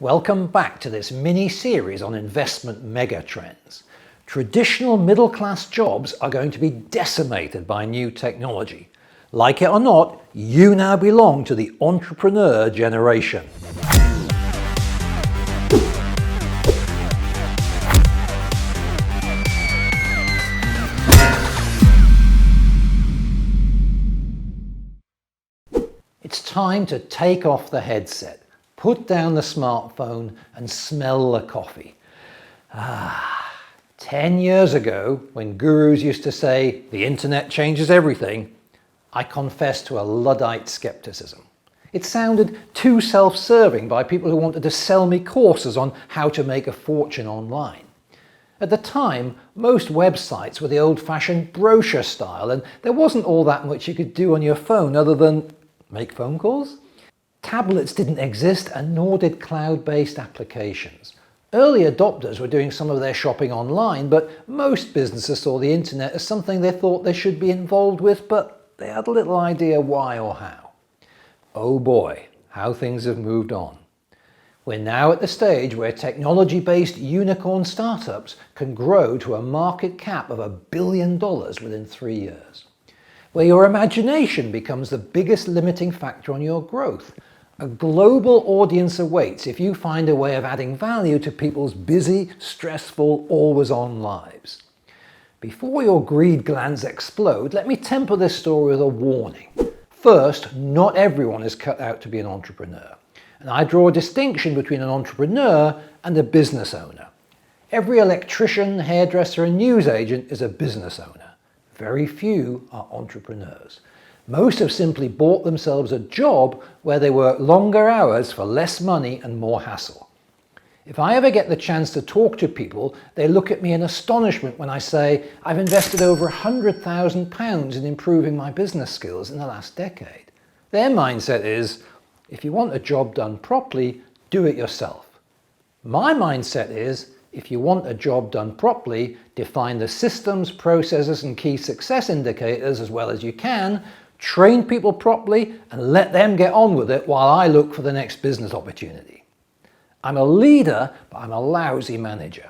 Welcome back to this mini-series on investment megatrends. Traditional middle-class jobs are going to be decimated by new technology. Like it or not, you now belong to the entrepreneur generation. It's time to take off the headset, put down the smartphone and smell the coffee. 10 years ago, when gurus used to say the internet changes everything, I confessed to a Luddite skepticism. It sounded too self-serving by people who wanted to sell me courses on how to make a fortune online. At the time, most websites were the old-fashioned brochure style, and there wasn't all that much you could do on your phone other than make phone calls. Tablets didn't exist, and nor did cloud-based applications. Early adopters were doing some of their shopping online, but most businesses saw the internet as something they thought they should be involved with, but they had little idea why or how. Oh boy, how things have moved on. We're now at the stage where technology-based unicorn startups can grow to a market cap of $1 billion within 3 years. Where your imagination becomes the biggest limiting factor on your growth. A global audience awaits if you find a way of adding value to people's busy, stressful, always-on lives. Before your greed glands explode, let me temper this story with a warning. First, not everyone is cut out to be an entrepreneur. And I draw a distinction between an entrepreneur and a business owner. Every electrician, hairdresser and newsagent is a business owner. Very few are entrepreneurs. Most have simply bought themselves a job where they work longer hours for less money and more hassle. If I ever get the chance to talk to people, they look at me in astonishment when I say I've invested over £100,000 in improving my business skills in the last decade. Their mindset is, if you want a job done properly, do it yourself. My mindset is, if you want a job done properly, define the systems, processes and key success indicators as well as you can, train people properly and let them get on with it while I look for the next business opportunity. I'm a leader, but I'm a lousy manager.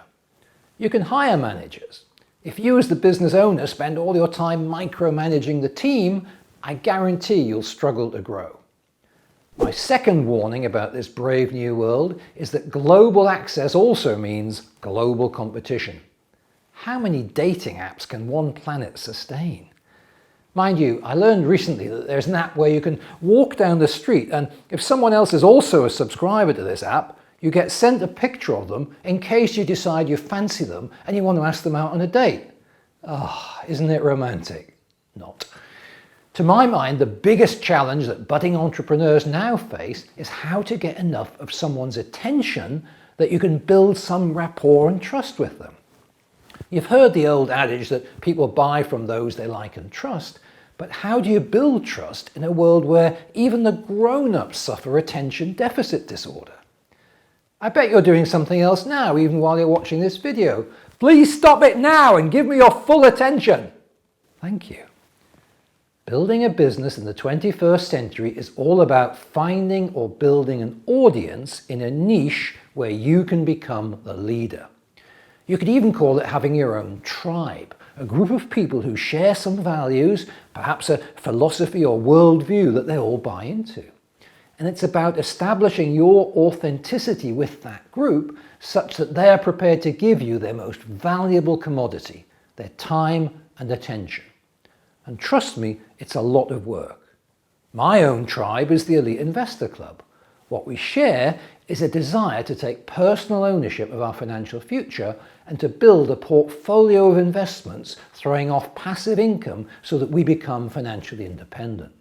You can hire managers. If you as the business owner spend all your time micromanaging the team, I guarantee you'll struggle to grow. My second warning about this brave new world is that global access also means global competition. How many dating apps can one planet sustain? Mind you, I learned recently that there's an app where you can walk down the street, and if someone else is also a subscriber to this app, you get sent a picture of them in case you decide you fancy them and you want to ask them out on a date. Isn't it romantic? Not. To my mind, the biggest challenge that budding entrepreneurs now face is how to get enough of someone's attention that you can build some rapport and trust with them. You've heard the old adage that people buy from those they like and trust, but how do you build trust in a world where even the grown-ups suffer attention deficit disorder? I bet you're doing something else now, even while you're watching this video. Please stop it now and give me your full attention. Thank you. Building a business in the 21st century is all about finding or building an audience in a niche where you can become the leader. You could even call it having your own tribe, a group of people who share some values, perhaps a philosophy or worldview that they all buy into. And it's about establishing your authenticity with that group such that they are prepared to give you their most valuable commodity, their time and attention. And trust me, it's a lot of work. My own tribe is the Elite Investor Club. What we share is a desire to take personal ownership of our financial future and to build a portfolio of investments throwing off passive income so that we become financially independent.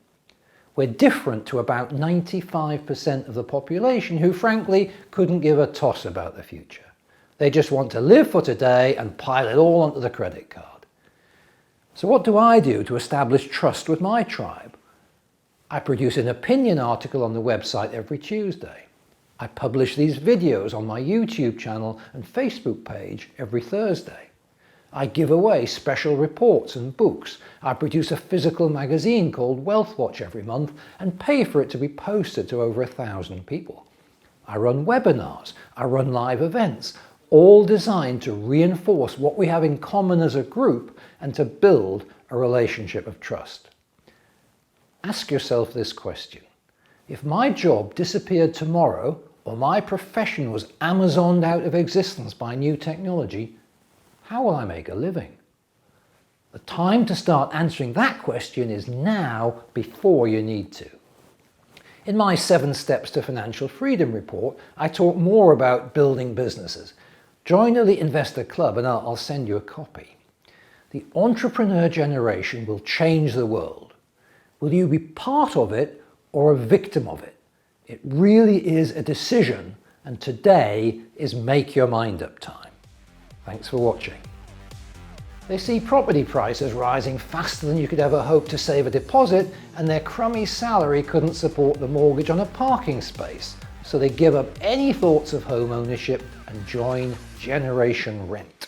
We're different to about 95% of the population who frankly couldn't give a toss about the future. They just want to live for today and pile it all onto the credit card. So what do I do to establish trust with my tribe? I produce an opinion article on the website every Tuesday. I publish these videos on my YouTube channel and Facebook page every Thursday. I give away special reports and books. I produce a physical magazine called Wealth Watch every month and pay for it to be posted to over 1,000 people. I run webinars, I run live events, all designed to reinforce what we have in common as a group and to build a relationship of trust. Ask yourself this question. If my job disappeared tomorrow, or my profession was Amazoned out of existence by new technology, how will I make a living? The time to start answering that question is now, before you need to. In my 7 Steps to Financial Freedom report, I talk more about building businesses. Join the Investor Club and I'll send you a copy. The entrepreneur generation will change the world. Will you be part of it or a victim of it? It really is a decision, and today is make your mind up time. Thanks for watching. They see property prices rising faster than you could ever hope to save a deposit, and their crummy salary couldn't support the mortgage on a parking space, so they give up any thoughts of home ownership and join Generation Rent.